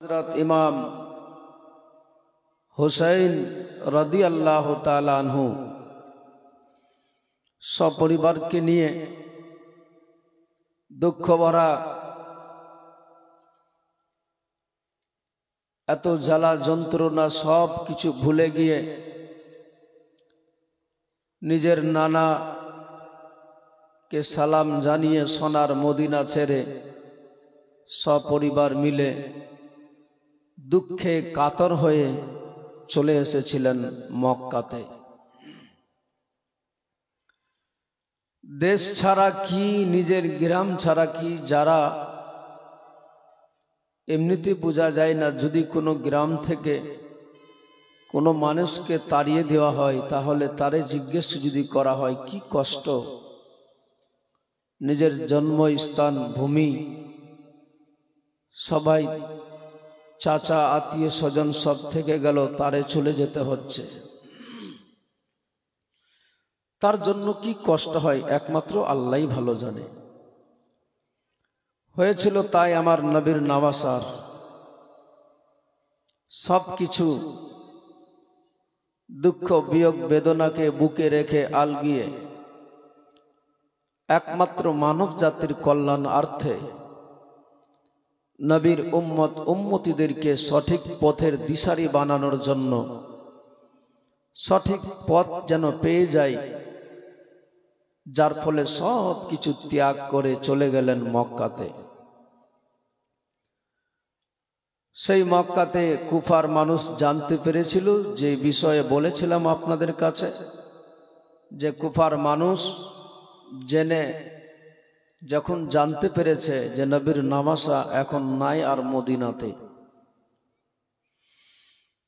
हज़रत इमाम हुसैन रदियल्लाहु ताआला अन्हु सपरिवार के निये दुख भरा एत জ্বালা যন্ত্রণা सब किछु भूले गिये निजेर नाना के सलाम जानिए सोनार मदिना छेड़े सपरिवार मिले दुखे कातर होए चले एसेछिलेन मक्काते। देश छाड़ा कि निजेर ग्राम छाड़ा कि जारा एमनिते बोझा जाए ना यदि कोनो ग्राम थेके कोनो मानुषके ताड़िये देওয়া হয় ताहले तारे जिज्ञेस यदि करा হয় कि कष्ट निजेर जन्मस्थान भूमि सबाई चाचा आत्मीय स्वजन सब थेके गेल तारे चले जेते होच्छे तार जन्य कि कष्ट हय एकमात्र आल्लाहई भालो जाने। হয়েছিল তাই আমার নবীর নওয়াসার सब किछु दुख वियोग वेदना के बुके रेखे आलगिए एकमात्र मानव जातिर कल्याणार्थे नबीर उम्मत उम्मतीदेरके सठिक पथेर दिशारी बानानोर जन्य सठिक पथ जेन पेये जाय जार फले सब किछु त्याग करे चले गेलेन मक्काते। সেই মক্কাতে কুফার মানুষ জানতে পেরেছিল যে বিষয়ে বলেছিলাম আপনাদের কাছে যে কুফার মানুষ জেনে যখন জানতে পেরেছে যে নবীর নামাসা এখন নাই আর মদিনাতে,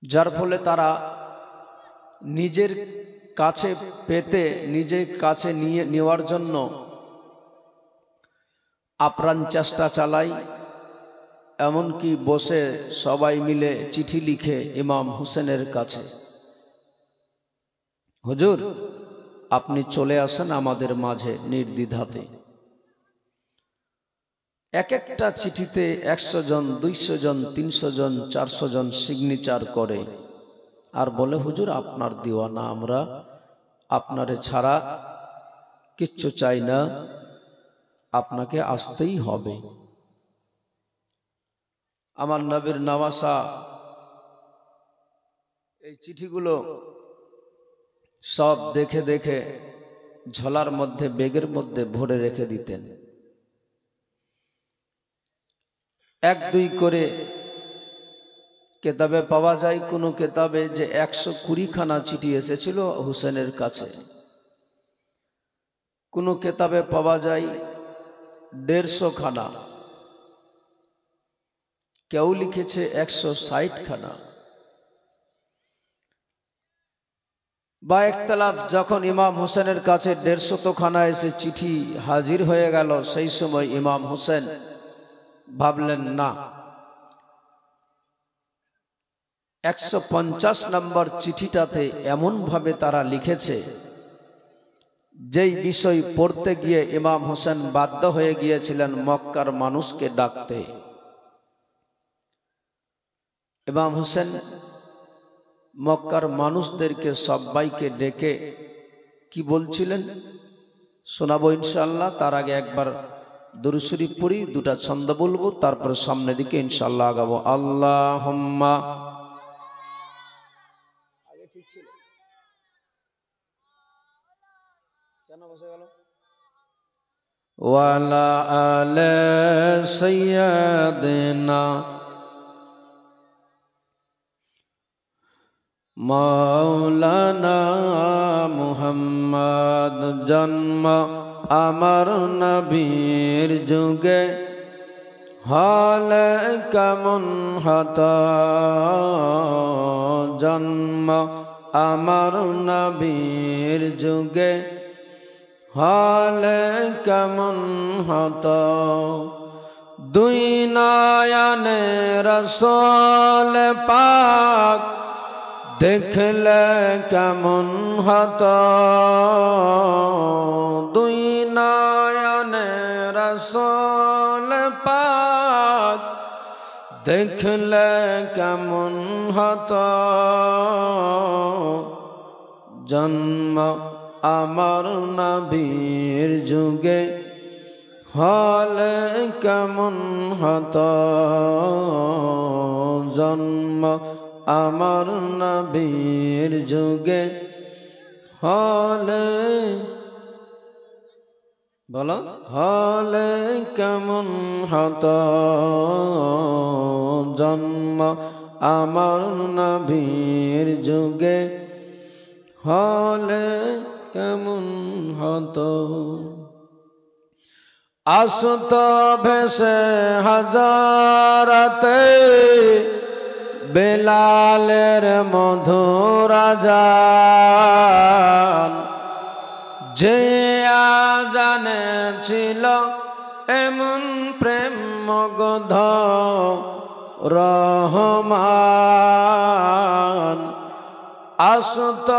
যার ফলে তারা নিজের কাছে পেতে নিজের কাছে নিয়ে নেওয়ার জন্য আপ্রাণ চেষ্টা চালায়। एमनकि बसे सबाई मिले चिठी लिखे इमाम हुसैनेर काछे, हुजूर आपनी चले आसेन आमादेर माझे निर्द्विधाते। एक एकटा चिठीते 100 जन 200 जन 300 जन 400 जन सिगनेचार करे आर बोले हुजूर आपनार दीवाना आमरा आपनारे छाड़ा किच्छु चाই ना आपनाके आसतेई होबे। আমার নবীর নওয়াসা এই চিঠিগুলো সব দেখে দেখে ঝোলার মধ্যে ব্যাগের মধ্যে ভরে রেখে দিতেন। এক দুই করে কিতাবে পাওয়া যায় কোনো কিতাবে যে 120 খানা চিঠি এসেছিল হুসেনের কাছে, কোনো কিতাবে পাওয়া যায় 150 খানা, কেউ লিখেছে 160 খানা বা একতলাফ। যখন ইমাম হোসেনের কাছে 150 খানা এসে চিঠি হাজির হয়ে গেল সেই সময় ইমাম হোসেন ভাবলেন না 150 নম্বর চিঠিটাতে এমন ভাবে তারা লিখেছে যেই বিষয় পড়তে গিয়ে ইমাম হোসেন বাধ্য হয়ে গিয়েছিলেন মক্কার মানুষকে ডাকতে। इमाम हुसैन मक्कार मानुषदेरके सबाइके डेके कि बोलछिलेन शोनाबो इनशाल्लाह। तार आगे एकबार दुरूद शरीफ पढ़ी, दुटा छंद बोलबो, तारपर सामने दिके इनशाल्लाह आगाबो। आल्लाहुम्मा आगे ठीक छिलो केन बसे गेल वाला आले सय्यदना मौलाना मुहम्मद जन्म अमर नबीर जुगे हाले केमन हता जन्म अमर नबीर जुगे हाले केमन हता दुई नयने रसूल पाक देखले केमन हतो दुई नयने रसूल पाक দেখলে কেমন হতো জন্ম আমার নবীর যুগে, হলে কেমন হতো জন্ম আমার নবীর যুগে, হলে বলো হলে কেমন হতো জন্ম আমার নবীর যুগে, হলে কেমন হতো। আসত ভেসে হাজারাতে বেলালের মধুর আযান, যে আযানে ছিল এমন প্রেম মুগ্ধ রহমান। আসত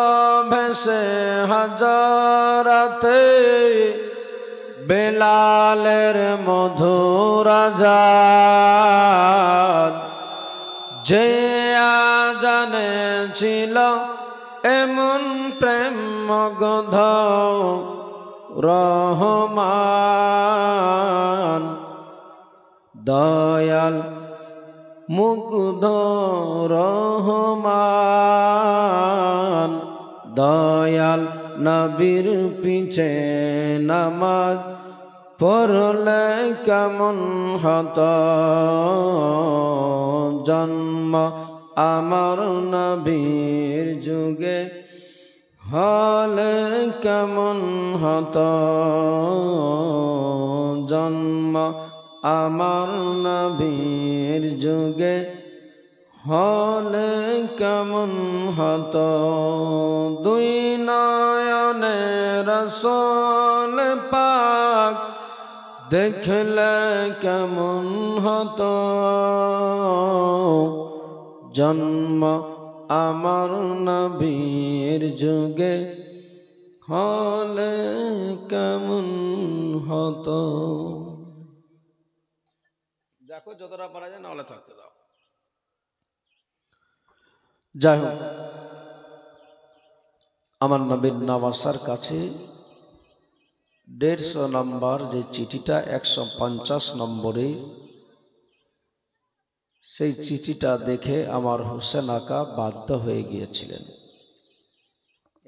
ভেসে হাজারাতে বেলালের মধুর আযান, যে আযানে ছিল এমন প্রেম মুগ্ধ রহমান। দয়াল মুগ্ধ রহমান, দয়াল নবীর পিছে নামাজ পড়লে কেমন হতো জন্ম আমার নবীর যুগে, হলে কেমন হতো জন্ম আমার নবীর যুগে, হলে কেমন হতো। দুই নয়নে রাসূল পাক দেখলে কেমন হতো জন্ম আমার নবীর যুগে, হলে কেমন হতো। দেখো যতটা পারা যায় না হলে থাকতে দাও। যাই হোক, আমার নবীর নওয়াসার কাছে 150 নম্বর যে চিঠিটা 150 নম্বরে, সেই চিঠিটা দেখে আমার হোসেন আকা বাধ্য হয়ে গিয়েছিলেন।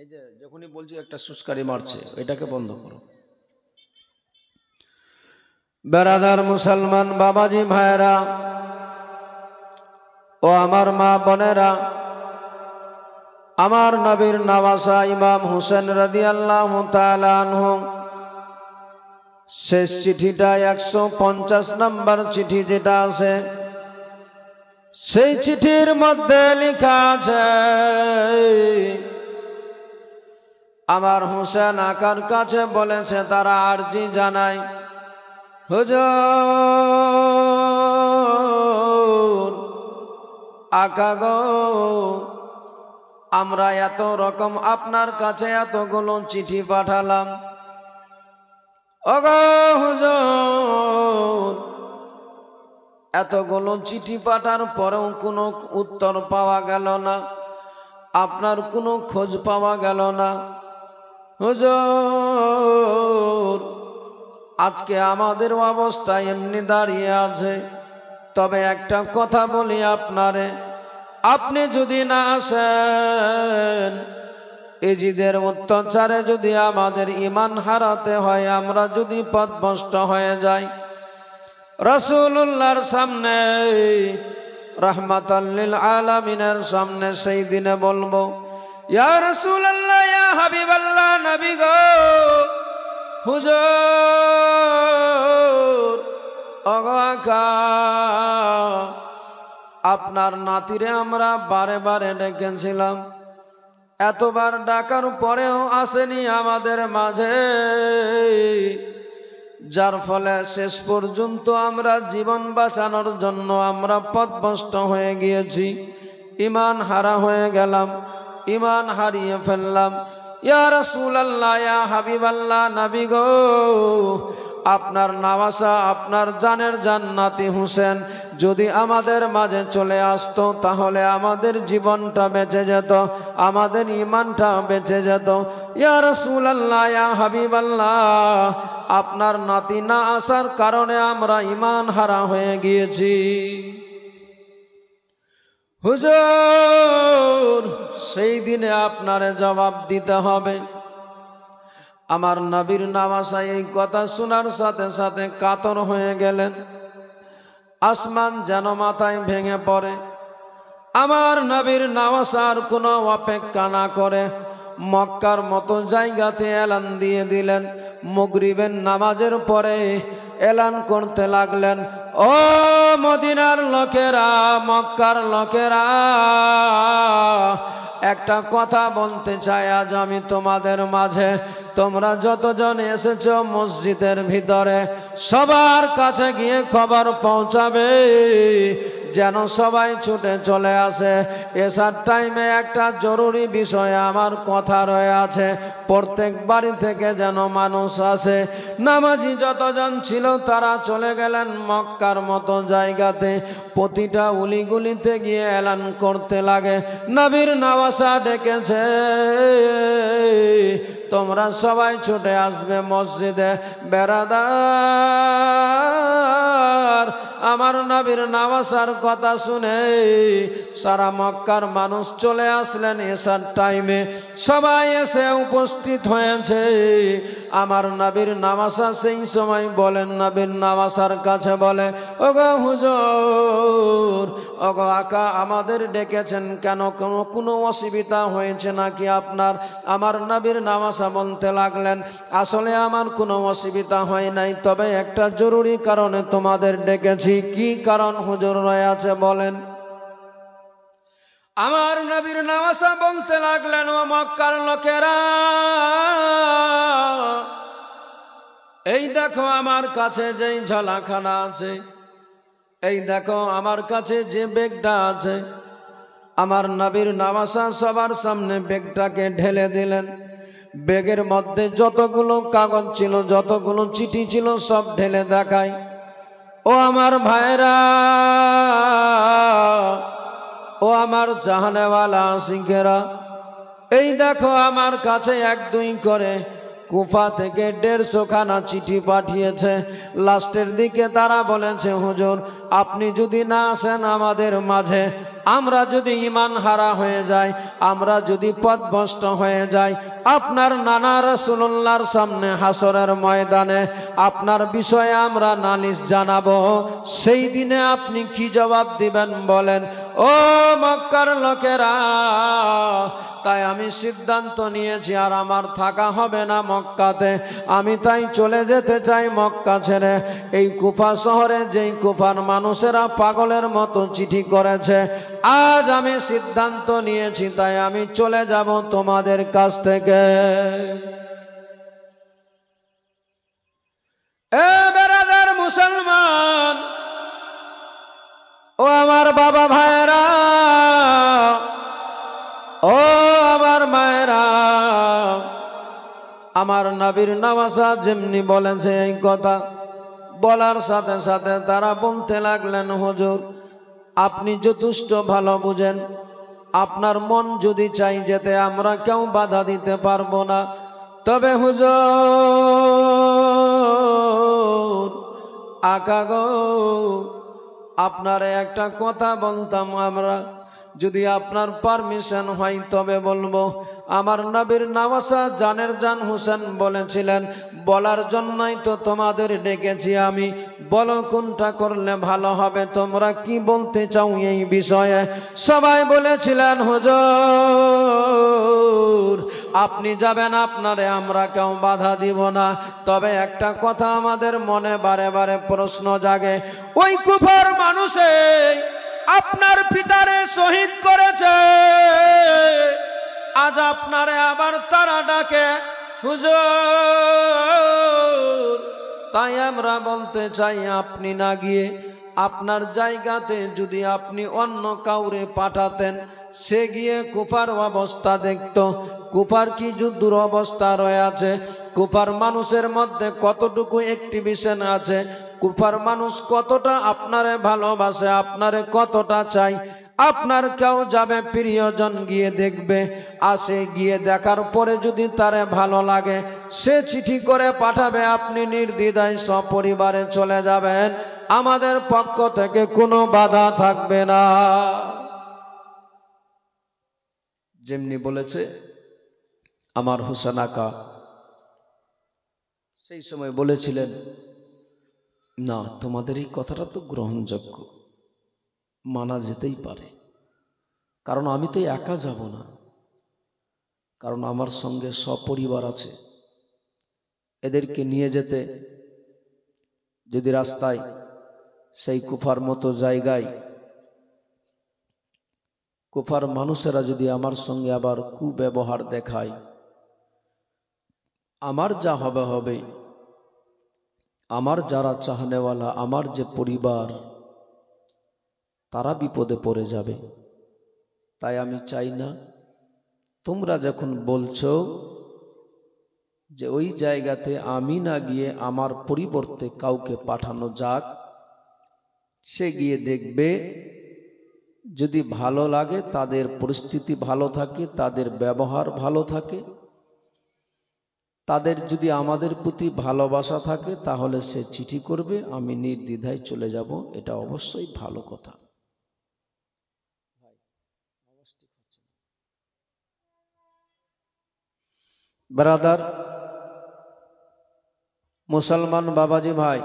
এই যে যখনই বলছি একটা সুস্কারি মারছে, এটাকে বন্ধ করো। বেরাদার মুসলমান বাবাজি ভাইরা ও আমার মা বোনেরা, আমার নবীর নওয়াসা ইমাম হোসেন রাদিয়াল্লাহু তাআলা আনহু শেষ চিঠিটা 150 নম্বর চিঠি যেটা আছে, সেই চিঠির মধ্যে লেখা আছে আমার হোসেন আকার কাছে বলেছে তারা আরজি জানায়, হুজুর আকা গো, আমরা এত রকম আপনার কাছে এতগুলো চিঠি পাঠালাম, ওগো হুজুর এতগুলো চিঠি পাঠার পরেও কোনো উত্তর পাওয়া গেল না, আপনার কোনো খোঁজ পাওয়া গেল না। হুজুর আজকে আমাদের অবস্থা এমনি দাঁড়িয়ে আছে, তবে একটা কথা বলি আপনারে, আপনি যদি না আসেন, এজিদের অত্যাচারে যদি আমাদের ঈমান হারাতে হয়, আমরা যদি পথভ্রষ্ট হয়ে যাই, রাসূলুল্লাহর সামনে রাহমাতাল লিল আলামিনের সামনে সেই দিনে বলবো, ইয়া রাসূলুল্লাহ ইয়া হাবিবাল্লাহ নবী গো, হুজুর ওগো আকা, আপনার নাতিরে আমরা বারে বারে ডেকেছিলাম, এতবার ডাকার পরেও আসেনি আমাদের মাঝে, যার ফলে শেষ পর্যন্ত আমরা জীবন বাঁচানোর জন্য আমরা পথভ্রষ্ট হয়ে গিয়েছি, ঈমান হারা হয়ে গেলাম, ঈমান হারিয়ে ফেললাম। ইয়া রাসূলুল্লাহ ইয়া হাবিবাল্লাহ নবী গো, আপনার নওয়াসা আপনার জানের জান্নাতি হোসেন যদি আমাদের মাঝে চলে আসতো তাহলে আমাদের জীবনটা বেঁচে যেত, আমাদের ঈমানটা বেঁচে যেত। ইয়া রাসূলুল্লাহ, ইয়া হাবিবাল্লাহ, আপনার নাতি না আসার কারণে আমরা ঈমান হারা হয়ে গিয়েছি। হুজুর, সেই দিনে আপনারে জবাব দিতে হবে। আমার নবীর নামাসায় এই কথা শোনার সাথে সাথে কাতর হয়ে গেলেন, আসমান যেন মাথায় ভেঙে পড়ে। আমার নবীর নামাসার কোনো অপেক্ষা না করে মক্কার মতো জায়গাতে এলান দিয়ে দিলেন। মাগরিবের নামাজের পরে এলান করতে লাগলেন, ও মদিনার লোকেরা, মক্কার লোকেরা, একটা কথা বলতে চাই আজ আমি তোমাদের মাঝে। তোমরা যতজন এসেছো মসজিদের ভিতরে সবার কাছে গিয়ে খবর পৌঁছাবে যেন সবাই ছুটে চলে আসে। এসার টাইমে একটা জরুরি বিষয়ে আমার কথা রয়ে আছে। প্রত্যেক বাড়ি থেকে যেন মানুষ আসে। নামাজি যতজন ছিল তারা চলে গেলেন মক্কার মতো জায়গাতে। প্রতিটা উলিগুলিতে গিয়ে এলান করতে লাগে, নবীর নামাজা ডেকেছে, তোমরা সবাই ছুটে আসবে মসজিদে। বেরাদার, আমার নবীর নামাজার কথা শুনে সারা মক্কার মানুষ চলে আসলেন এসার টাইমে। সবাই এসে উপস্থিত হয়েছে। আমার নবীর নামাজা সেই সময় বলেন, নবীর নামাজার কাছে বলে, ওগো হুজুর, ওগো আকা, আমাদের ডেকেছেন কেন? কোনো অসুবিধা হয়েছে নাকি আপনার? আমার নবীর নামাজা বলতে লাগলেন, আসলে আমার কোনো অসুবিধা হয় নাই, তবে একটা জরুরি কারণে তোমাদের ডেকেছি। কি কারণ হুজুর রয়ে আছে বলেন? আমার নবীর নামাজা বলতে লাগলেন, ও মক্কার লোকেরা, এই দেখো আমার কাছে যেই ঝালাখানা আছে, এই দেখো আমার কাছে যে ব্যাগটা আছে। আমার নবীর নামাজা সবার সামনে ব্যাগটাকে ঢেলে দিলেন। ব্যাগের মধ্যে যতগুলো কাগজ ছিল, যতগুলো চিঠি ছিল, সব ঢেলে দেখায়। ও আমার ভাইরা, ও আমার জাহানেওয়ালা আশিকেরা, এই দেখো আমার কাছে 1-2 করে কুফা থেকে 150 খানা চিঠি পাঠিয়েছে। লাস্টের দিকে তারা বলেছে, হুজুর আপনি যদি না আসেন আমাদের মাঝে, আমরা যদি ঈমান হারা হয়ে যাই, আমরা যদি পথভ্রষ্ট হয়ে যাই, আপনার নানা রাসূলুল্লাহর সামনে হাসরের ময়দানে আপনার বিষয়ে আমরা নালিশ জানাবো। সেই দিনে আপনি কি জবাব দিবেন বলেন? ও মক্কার লোকেরা, তাই আমি সিদ্ধান্ত নিয়েছি আর আমার থাকা হবে না মক্কাতে। আমি তাই চলে যেতে চাই মক্কা ছেড়ে। এই কুফা শহরে যেই কুফার মানুষেরা পাগলের মতো চিঠি করেছে, আজ আমি সিদ্ধান্ত নিয়েছি, তাই আমি চলে যাব তোমাদের কাছ থেকে। এ বেরাদার মুসলমান, ও আমার বাবা ভাইরা, ও আমার মায়েরা, আমার নবীর নামাজা যেমনি বলেছে এই কথা বলার সাথে সাথে তারা বলতে লাগলেন, হুজুর আপনি যথেষ্ট ভালো বুঝেন, আপনার মন যদি চাই যেতে আমরা কেউ বাধা দিতে পারবো না। তবে হুজুর আকা গো, আপনার একটা কথা বলতাম আমরা, যদি আপনার পারমিশন হয় তবে বলবো। আমার নবীর নামাজা জানের জান হোসেন বলেছিলেন, বলার জন্যই তো তোমাদের ডেকেছি আমি, বলো কোনটা করলে ভালো হবে, তোমরা কি বলতে চাও এই বিষয়ে? সবাই বলেছিলেন, হুজুর আপনি যাবেন, আপনারে আমরা কেউ বাধা দিব না। তবে একটা কথা আমাদের মনে বারে বারে প্রশ্ন জাগে, ওই কুফার মানুষে আপনার পিতারে শহীদ করেছে, আজ আপনারে আবার তারা ডাকে হুজুর। তাই আমরা বলতে চাই, আপনি না গিয়ে আপনার জায়গাতে যদি আপনি অন্য কাউরে পাঠাতেন, সে গিয়ে কুফার অবস্থা দেখত, কুফার কি দুরবস্থা রয়ে আছে, কুফার মানুষের মধ্যে কতটুকু অ্যাক্টিভিশন আছে, কুফার মানুষ কতটা আপনারে ভালোবাসে, আপনারে কতটা চাই। আপনার কেউ যাবে প্রিয়জন গিয়ে দেখবে, আসে গিয়ে দেখার পরে যদি তারে ভালো লাগে সে চিঠি করে পাঠাবে, আপনি নির্দ্বিধায় সপরিবারে চলে যাবেন, আমাদের পক্ষ থেকে কোনো বাধা থাকবে না। যেমনি বলেছে আমার হোসেন আকা, সেই সময় বলেছিলেন না তোমাদের এই কথাটা তো গ্রহণযোগ্য, মানা যেতেই পারে, কারণ আমি তো একা যাব না, কারণ আমার সঙ্গে সপরিবার আছে। এদেরকে নিয়ে যেতে যদি রাস্তায় সেই কুফার মতো জায়গায় কুফার মানুষেরা যদি আমার সঙ্গে আবার কুব্যবহার দেখায়, আমার যা হবে হবে, আমার যারা চাহনেওয়ালা, আমার যে পরিবার, তারা বিপদে পড়ে যাবে। তাই আমি চাই না তোমরা যখন বলছো যে ওই জায়গাতে আমি না গিয়ে আমার পরিবর্তে কাউকে পাঠানো যাক, সে গিয়ে দেখবে, যদি ভালো লাগে, তাদের পরিস্থিতি ভালো থাকে, তাদের ব্যবহার ভালো থাকে, তাদের যদি আমাদের প্রতি ভালোবাসা থাকে, তাহলে সে চিঠি করবে, আমি নির্দ্বিধায় চলে যাব, এটা অবশ্যই ভালো কথা। ব্রাদার, মুসলমান বাবাজি ভাই,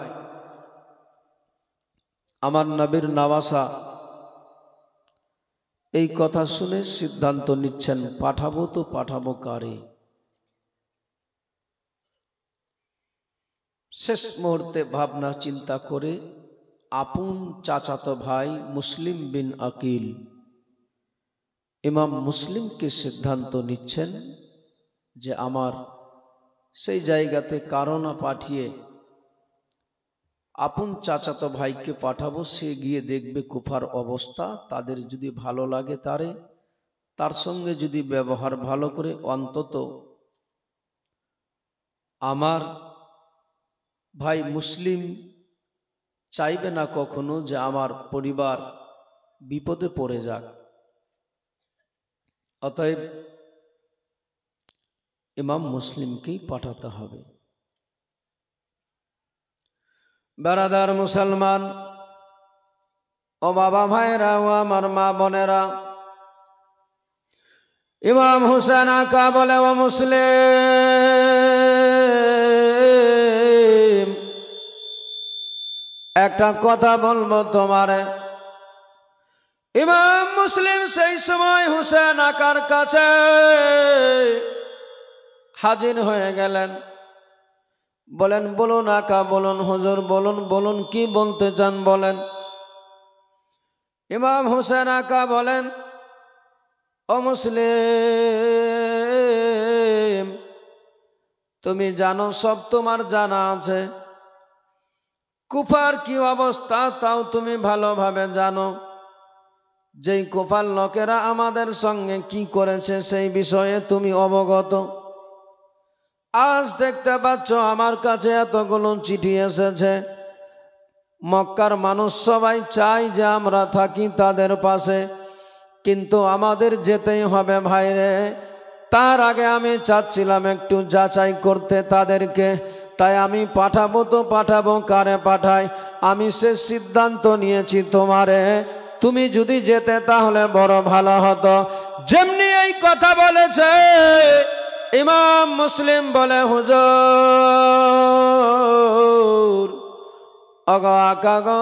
আমার নবীর নওয়াসা এই কথা শুনে সিদ্ধান্ত নিচ্ছেন পাঠাবো তো পাঠাবো কারে। শেষ মুহূর্তে ভাবনা চিন্তা করে আপন চাচাতো ভাই মুসলিম বিন আকিল ইমাম মুসলিমকে সিদ্ধান্ত নিচ্ছেন যে আমার সেই জায়গাতে কারো না পাঠিয়ে আপন চাচাতো ভাইকে পাঠাবো, সে গিয়ে দেখবে কুফার অবস্থা, তাদের যদি ভালো লাগে তার সঙ্গে যদি ব্যবহার ভালো করে, অন্তত আমার ভাই মুসলিম চাইবে না কখনো যে আমার পরিবার বিপদে পড়ে যাক। অতএব ইমাম মুসলিমকেই পাঠাতে হবে। ব্রাদার মুসলমান ও বাবা ভাইরা ও আমার মা বোনেরা, ইমাম হোসেন আকা বলে, ও মুসলিম, একটা কথা বলবো তোমারে। ইমাম মুসলিম সেই সময় হোসেন আকার কাছে হাজির হয়ে গেলেন। বলেন, বলুন আকা, বলুন হুজুর, বলুন বলুন কি বলতে চান বলেন। ইমাম হোসেন আকা বলেন, ও মুসলিম, তুমি জানো, সব তোমার জানা আছে, কুফার কি অবস্থা তাও তুমি ভালোভাবে জানো। যেই কুফার লোকেরা আমাদের সঙ্গে কি করেছে সেই বিষয়ে তুমি অবগত। আজ দেখতে পাচ্ছ আমার কাছে এতগুলো চিঠি এসেছে, মক্কার মানুষ সবাই চায় যে আমরা থাকি তাদের পাশে, কিন্তু আমাদের যেতেই হবে ভাইরে। তার আগে আমি চাচ্ছিলাম একটু যাচাই করতে তাদেরকে, তাই আমি পাঠাবো তো পাঠাবো কারে পাঠাই, আমি সে সিদ্ধান্ত নিয়েছি তোমারে। তুমি যদি যেতে তাহলে বড় ভালো হতো। যেমনি এই কথা বলেছে, ইমাম মুসলিম বলে, হুজুর, অগো আকা গো,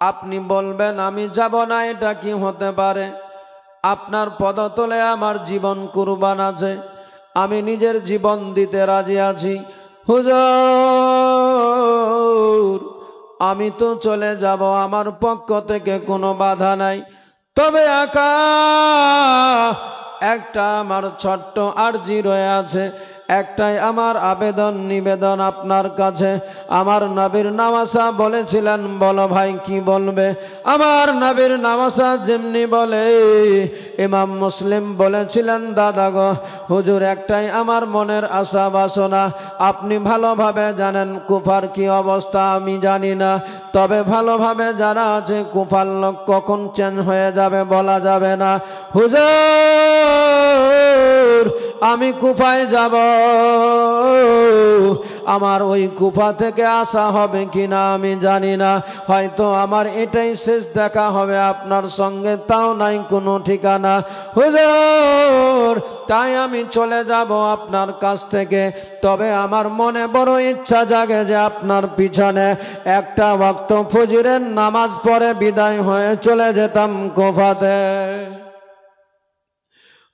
আপনি বলবেন আমি যাব না, এটা কি হতে পারে? আপনার পদতলে আমার জীবন কুরবান আছে, আমি নিজের জীবন দিতে রাজি আছি। হুজুর, আমি তো চলে যাব, আমার পক্ষ থেকে কোনো বাধা নাই। তবে আকা, একটা আমার ছোট্ট আরজি রয়ে আছে, একটাই আমার আবেদন নিবেদন আপনার কাছে। আমার নবীর নামাসা বলেছিলেন, বলো ভাই কি বলবে? আমার নবীর নামাসা যেমনি বলে, ইমাম মুসলিম বলেছিলেন, দাদা গো হুজুর, একটাই আমার মনের আশা বাসনা। আপনি ভালোভাবে জানেন কুফার কি অবস্থা, আমি জানি না, তবে ভালোভাবে যারা আছে কুফার লোক কখন চেঞ্জ হয়ে যাবে বলা যাবে না। হুজুর আমি কুফায় যাব, আমার ওই কুফা থেকে আসা হবে কিনা আমি জানি না, হয়তো আমার এটাই শেষ দেখা হবে আপনার সঙ্গে, তাও নাই কোনো ঠিকানা। হুজুর তাই আমি চলে যাব আপনার কাছ থেকে, তবে আমার মনে বড় ইচ্ছা জাগে যে আপনার পিছনে একটা ওয়াক্ত ফজরের নামাজ পড়ে বিদায় হয়ে চলে যেতাম কুফাতে।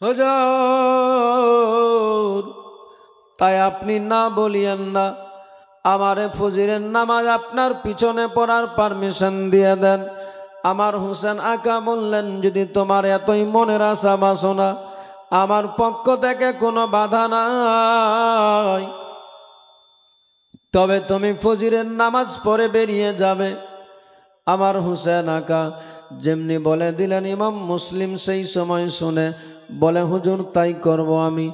হুজুর তাই আপনি না বলিয়েন না, আমারে ফজরের নামাজ আপনার পিছনে পড়ার পারমিশন দিয়ে দেন। আমার হোসেন আকা বললেন, যদি তোমার এতই মনের আশা বাসনা, আমার পক্ষ থেকে কোনো বাধা নাই, তবে তুমি ফজরের নামাজ পড়ে বেরিয়ে যাবে। আমার হোসেন আকা যেমনি বলে দিলেন, ইমাম মুসলিম সেই সময় শুনে বলে, হুজুর তাই করব আমি,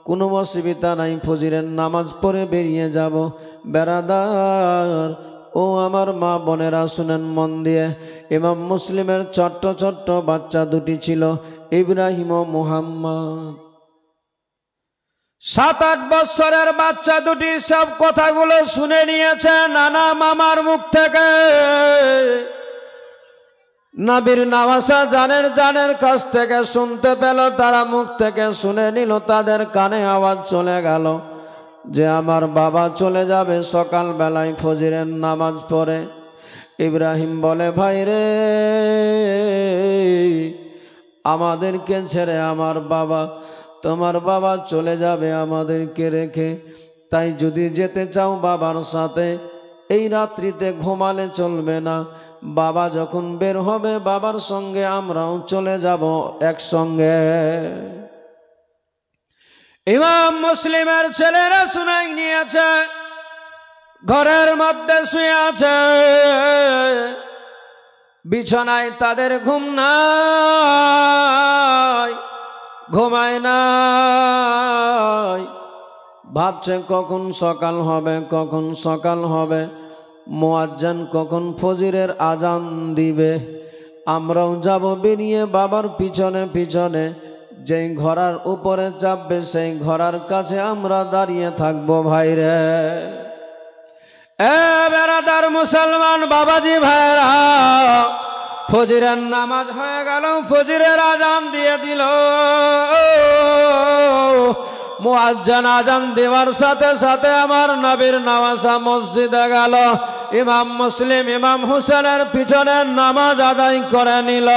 কোনো অসুবিধা নাই, ফজরের নামাজ পড়ে বেরিয়ে যাব। বেরাদার ও আমার মা বোনেরা শুনেন মন দিয়ে, ইমাম মুসলিমের ছোট্ট ছোট্ট বাচ্চা দুটি ছিল, ইব্রাহিম ও মুহাম্মদ। 7-8 বছরের বাচ্চা দুটি সব কথাগুলো শুনে নিয়েছে নানা মামার মুখ থেকে। নবীর নামাসা জানের কাছ থেকে শুনতে পেল, তারা মুখ থেকে শুনে নিল, তাদের কানে আওয়াজ চলে গেল যে আমার বাবা চলে যাবে সকাল বেলায় ফজরের নামাজ পড়ে। ইব্রাহিম বলে, ভাই রে, আমাদেরকে ছেড়ে আমার বাবা, তোমার বাবা চলে যাবে আমাদেরকে রেখে, তাই যদি যেতে চাও বাবার সাথে, এই রাত্রিতে ঘুমালে চলবে না, বাবা যখন বের হবে বাবার সঙ্গে আমরাও চলে যাব একসঙ্গে। ইমাম মুসলিমের ছেলেরা শুনাই নিয়েছে, ঘরের মধ্যে শুয়ে আছে, বিছানায় তাদের ঘুম নাই, ঘুমায় নাই, ভাবছে কখন সকাল হবে, কখন সকাল হবে, মুয়াজ্জিন কখন ফজরের আজান দিবে, আমরাও যাব বেরিয়ে বাবার পিছনে পিছনে, যেই ঘোড়ার উপরে চাপবে সেই ঘোড়ার কাছে আমরা দাঁড়িয়ে থাকবো। ভাইরে এ বেরাদার মুসলমান বাবাজি ভাইরা, ফজরের নামাজ হয়ে গেল, ফজরের আজান দিয়ে দিল, মুয়াজ্জিন আজান দেওয়ার সাথে সাথে আমার নবীর নামাজা মসজিদে গেল। ইমাম মুসলিম ইমাম হুসেনের পিছনে নামাজ আদায় করে নিল।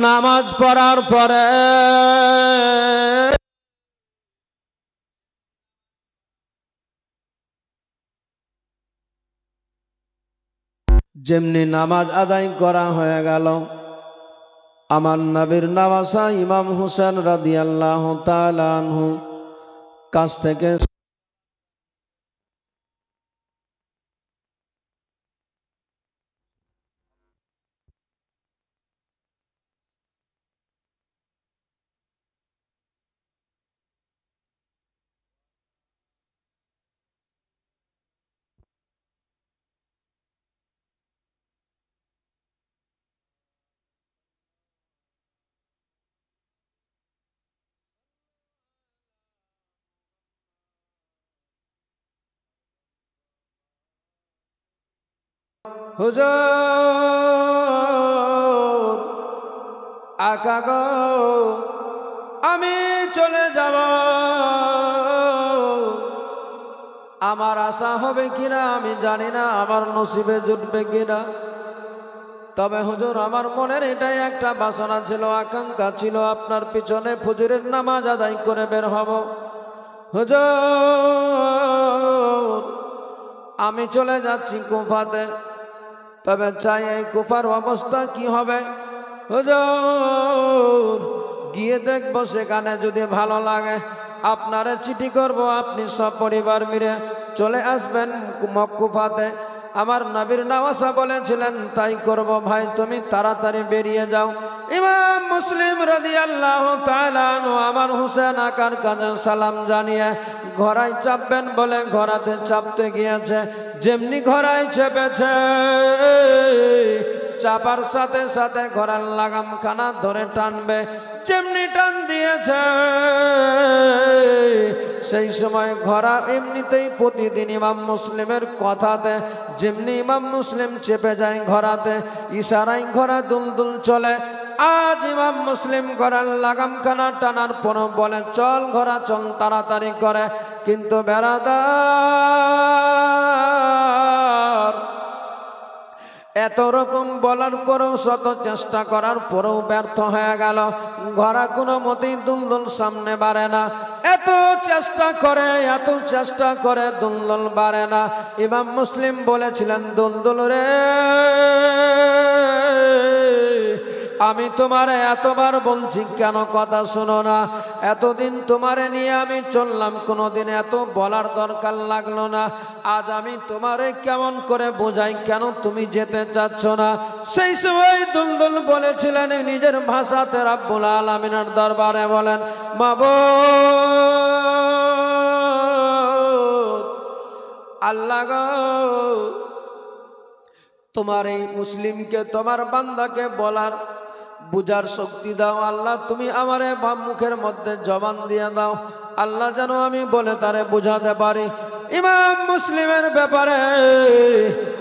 নামাজ পড়ার পরে যেমনি নামাজ আদায় করা হয়ে গেল, আমার নবীর নামাজা ইমাম হুসেন রাদিয়াল্লাহু তাআলা আনহু কাছ থেকে হুজুর আকা গো, আমি চলে যাব, আমার আশা হবে কিনা আমি জানি না, আমার নসিবে জুটবে কিনা, তবে হুজুর আমার মনের এটাই একটা বাসনা ছিল, আকাঙ্ক্ষা ছিল, আপনার পিছনে ফজরের নামাজ আদায় করে বের হব। হুজুর আমি চলে যাচ্ছি কুফাতে, তবে চাই এই কুফার অবস্থা কি হবে। হুজুর গিয়ে দেখবো, সেখানে যদি ভালো লাগে আপনারে চিঠি করব, আপনি সব পরিবার মিলে চলে আসবেন মক্কুফাতে। আমার নবীর নওয়াসা বলেছিলেন তাই করব ভাই, তুমি তাড়াতাড়ি বেরিয়ে যাও। ইমাম মুসলিম রাদিয়াল্লাহু তাআলা আনহু আমার হুসেন আকার কাছে সালাম জানিয়ে ঘোড়ায় চাপবেন বলে ঘোড়াতে চাপতে গিয়েছে। যেমনি ঘোড়ায় চেপেছে, চাপার সাথে সাথে ঘোড়ার লাগামখানা ধরে টানবে, যেমনি টান দিয়েছে সেই সময় ঘোড়া এমনিতেই প্রতিদিন ইমাম মুসলিমের কথাতে যেমনি ইমাম মুসলিম চেপে যায় ঘোড়াতে, ইশারায় ঘোড়া দুলদুল চলে। আজ ইমাম মুসলিম ঘোড়ার লাগামখানা টানার পর বলে চল ঘোড়া চল তাড়াতাড়ি করে, কিন্তু বেরাদার এত রকম বলার পরেও শত চেষ্টা করার পরেও ব্যর্থ হয়ে গেল। ঘোড়া কোনো মতেই দুলদুল সামনে বাড়ে না, এত চেষ্টা করে দুলদুল বাড়ে না। ইমাম মুসলিম বলেছিলেন দুলদুল রে, আমি তোমারে এতবার বলছি কেন কথা শোনো না? এতদিন তোমারে নিয়ে আমি চললাম, কোনোদিন এত বলার দরকার লাগলো না। আজ আমি তোমারে কেমন করে বোঝাই, কেন তুমি যেতে চাচ্ছ না? সেই সময় দুলদুল বলেছিলেন নিজের ভাষাতে রাব্বুল আলামিনের দরবারে বলেন, মাবুদ আল্লাহ গো, তোমার এই মুসলিমকে তোমার বান্দাকে বলার বুঝার শক্তি দাও আল্লাহ, তুমি আমারে মুখের মধ্যে জবান দিয়ে দাও আল্লাহ, যেন আমি বলে তারে বুঝাতে পারি ইমাম মুসলিমের ব্যাপারে।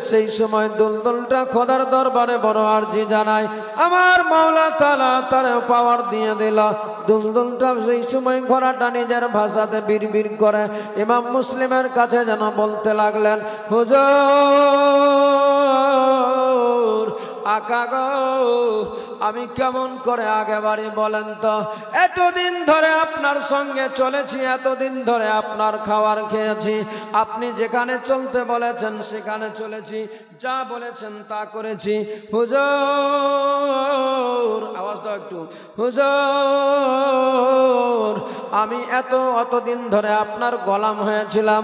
সেই সময় দুলদুলটা খোদার দরবারে বড় আরজি জানায়, আমার মাওলা তাআলা তারে পাওয়ার দিয়ে দিল। দুলদুলটা সেই সময় ঘোড়াটা নিজের ভাষাতে বিড়বিড় করে ইমাম মুসলিমের কাছে যেন বলতে লাগলেন, হুজুর আকা গো, আমি কেমন করে আগে বাড়ি বলেন তো? এতদিন ধরে আপনার সঙ্গে চলেছি, এতদিন ধরে আপনার খাবার খেয়েছি, আপনি যেখানে চলতে বলেছেন সেখানে চলেছি, যা বলেছেন তা করেছি। হুজুর আওয়াজ দাও একটু, হুজুর আমি অতদিন ধরে আপনার গোলাম হয়েছিলাম,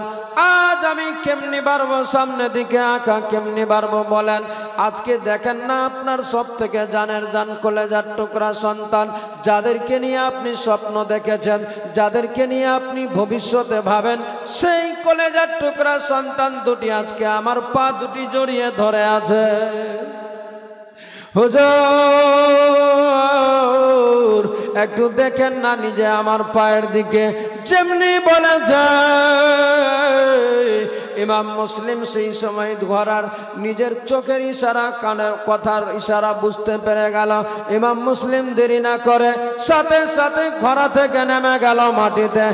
আজ আমি কেমনি পারবো সামনের দিকে আঁকা, কেমনি পারবো বলেন? আজকে দেখেন না আপনার সব থেকে জানের জান কলেজার টুকরা সন্তান, যাদেরকে নিয়ে আপনি স্বপ্ন দেখেছেন, যাদেরকে নিয়ে আপনি ভবিষ্যতে ভাবেন, সেই কলেজার টুকরা সন্তান দুটি আজকে আমার পা দুটি জড়িয়ে ধরে আছে। হুজুর একটু দেখেন না নিজে আমার পায়ের দিকে, যেমনি বলেছে ইমাম মুসলিম সেই সময় ঘোড়ার নিজের চোখের ইশারা, কানের কথার ইশারা বুঝতে পেরে গেল। ইমাম মুসলিম দেরি না করে সাথে সাথে ঘোড়া থেকে নেমে গেল মাটিতে।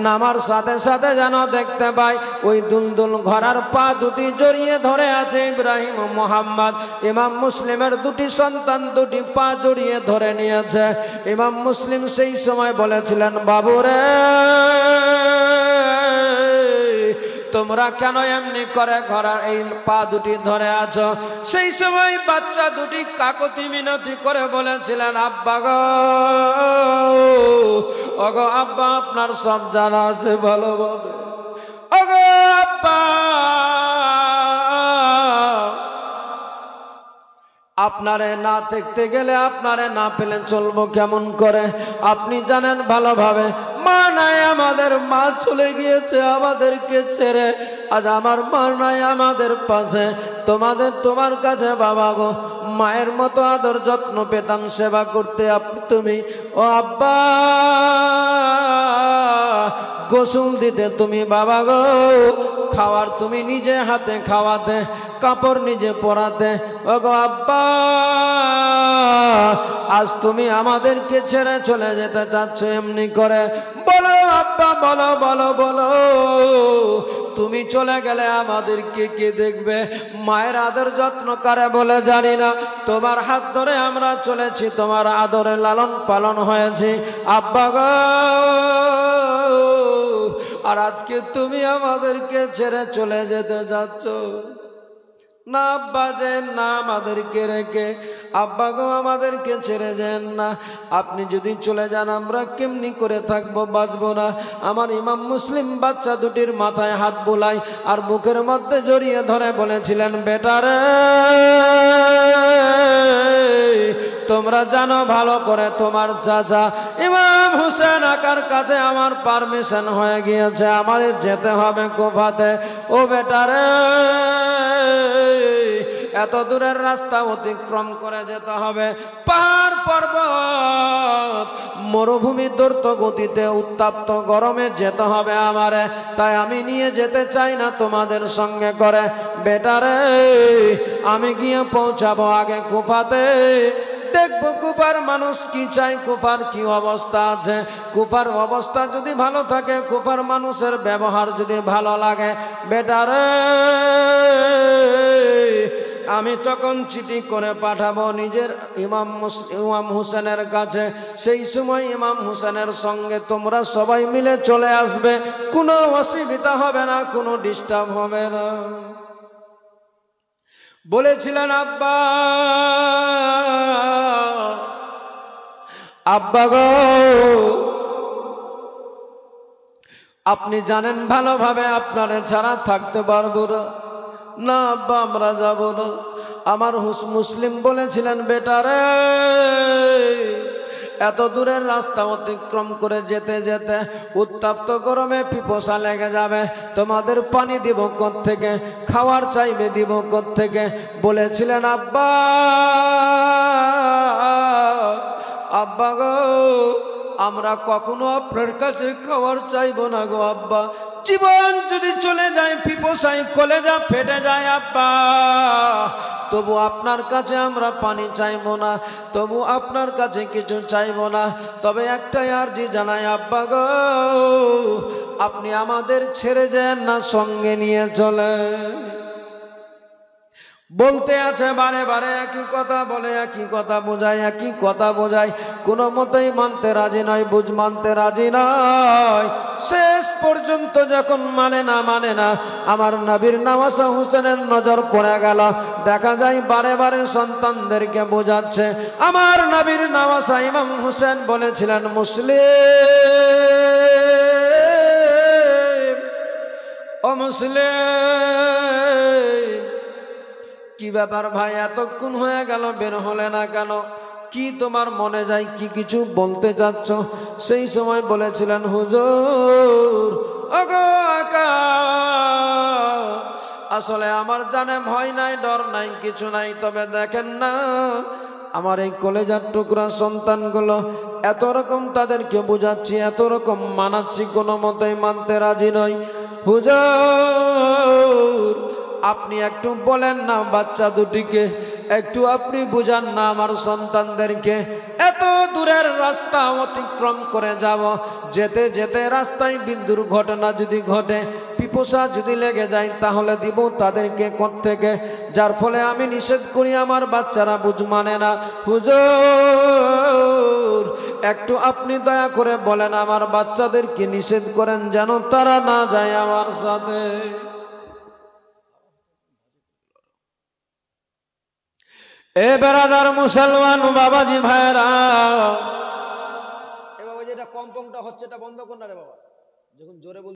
নামার সাথে সাথে যেন দেখতে পাই ওই দুলদুল ঘোড়ার পা দুটি জড়িয়ে ধরে আছে ইব্রাহিম ও মোহাম্মদ। ইমাম মুসলিমের দুটি সন্তান দুটি পা জড়িয়ে ধরে নিয়েছে। ইমাম মুসলিম সেই সময় বলেছিলেন, বাবুরে তোমরা কেন এমনি করে ঘোড়ার এই পা দুটি ধরে আছো? সেই সময় বাচ্চা দুটি কাকতি মিনতি করে বলেছিলেন, আব্বা গো, ওগো আব্বা আপনার সব জানা আছে ভালোভাবে, ওগো আব্বা আপনারে না দেখতে গেলে, আপনারে না পেলে চলবো কেমন করে? আপনি জানেন ভালোভাবে মা নাই আমাদের, মা চলে গিয়েছে আমাদেরকে ছেড়ে। আজ আমার মা নাই আমাদের পাশে, তোমার কাছে বাবা গো মায়ের মতো আদর যত্ন পেতাম, সেবা করতে তুমি। ও আব্বা গোসল দিতে তুমি বাবা গো, খাওয়ার তুমি নিজে হাতে খাওয়াতে, কাপড় নিজে পরাতে। ও গো আব্বা আজ তুমি আমাদেরকে ছেড়ে চলে যেতে চাচ্ছ এমনি করে? বলো আব্বা বলো বলো বলো, তুমি চলে গেলে আমাদেরকে কে দেখবে? মায়ের আদর যত্ন করে বলে জানি না, তোমার হাত ধরে আমরা চলেছি, তোমার আদরে লালন পালন হয়েছি আব্বা গো। আর আজকে তুমি আমাদেরকে ছেড়ে চলে যেতে যাচ্ছ, না আব্বা যেন না আমাদেরকে রেখে, আব্বা গো আমাদেরকে ছেড়ে যান না, আপনি যদি চলে যান আমরা কেমনি করে থাকবো, বাঁচবো না। আমার ইমাম মুসলিম বাচ্চা দুটির মাথায় হাত বুলাই আর বুকের মধ্যে জড়িয়ে ধরে বলেছিলেন, বেটারে তোমরা জানো ভালো করে তোমার চাচা ইমাম হুসেন আকার কাছে আমার পারমিশন হয়ে গিয়েছে, আমার যেতে হবে কুফাতে। ও বেটারে এত দূরের রাস্তা অতিক্রম করে যেতে হবে, পাহাড় পর্বত মরুভূমি দ্রুত গতিতে উত্তপ্ত গরমে যেতে হবে আমারে, তাই আমি নিয়ে যেতে চাই না তোমাদের সঙ্গে করে। বেটারে আমি গিয়ে পৌঁছাবো আগে কুফাতে, দেখবো কুফার মানুষ কি চাই, কুফার কি অবস্থা আছে। কুফার অবস্থা যদি ভালো থাকে, কুফার মানুষের ব্যবহার যদি ভালো লাগে, বেটারে আমি তখন চিঠি করে পাঠাবো নিজের ইমাম হুসেনের কাছে। সেই সময় ইমাম হুসেনের সঙ্গে তোমরা সবাই মিলে চলে আসবে, কোনো অসুবিধা হবে না, কোনো ডিস্টার্ব হবে না। বলেছিলেন আব্বা, আব্বা গো আপনি জানেন ভালোভাবে আপনারে ছাড়া থাকতে পারবো না। না আব্বা আমরা যাব না। আমার মুসলিম বলেছিলেন, বেটারে এত দূরের রাস্তা অতিক্রম করে যেতে যেতে উত্তপ্ত গরমে পিপাসা লেগে যাবে, তোমাদের পানি দিব কোত্থেকে, খাওয়ার চাইবে দিব কোত্থেকে। বলেছিলেন আব্বা, আব্বা গো আমরা কখনো আপনার কাছে খাওয়ার চাইবো না গো আব্বা, জীবন যদি চলে যায় পিপাসায় কলেজা ফেটে যায় আব্বা, তবু আপনার কাছে আমরা পানি চাইবো না, তবু আপনার কাছে কিছু চাইবো না। তবে একটাই আরজি জানাই আব্বা গো, আপনি আমাদের ছেড়ে যান না, সঙ্গে নিয়ে চলে। বলতে আছে বারে বারে একই কথা বলে, একই কথা বোঝায়, একই কথা বোঝায়, কোনো মতেই মানতে রাজি নয়, বুঝ মানতে রাজি নয়। শেষ পর্যন্ত যখন মানে না, আমার নবীর নওয়াসা হুসেনের নজর পড়ে গেল। দেখা যায় বারে বারে সন্তানদেরকে বোঝাচ্ছে। আমার নবীর নওয়াসা ইমাম হুসেন বলেছিলেন, মুসলিম ও মুসলিম, কি ব্যাপার ভাই এতক্ষণ হয়ে গেল বের হলে না কেন, কি তোমার মনে যায়, কি কিছু বলতে চাচ্ছ? সেই সময় বলেছিলেন, হুজুর ওগো আকা, আসলে আমার জানে ভয় নাই, ডর নাই, কিছু নাই, তবে দেখেন না আমার এই কলেজার টুকরা সন্তানগুলো, এত রকম তাদেরকে বোঝাচ্ছি, এত রকম মানাচ্ছি, কোনো মতেই মানতে রাজি নয়। হুজুর আপনি একটু বলেন না বাচ্চা দুটিকে, একটু আপনি বুঝান না আমার সন্তানদেরকে, এত দূরের রাস্তা অতিক্রম করে যাব, যেতে যেতে রাস্তায় বিন্দুর ঘটনা যদি ঘটে, পিপাসা যদি লেগে যায়, তাহলে দিব তাদেরকে কোত্থেকে? যার ফলে আমি নিষেধ করি, আমার বাচ্চারা বুঝ মানে না। হুজুর একটু আপনি দয়া করে বলেন আমার বাচ্চাদেরকে নিষেধ করেন যেন তারা না যায় আমার সাথে। এ বেরাদার মুসলমান বাবাজি ভাইরা, এ বাবা যেটা কম্পনটা হচ্ছে এটা বন্ধ কর না রে বাবা, যখন জোরে বল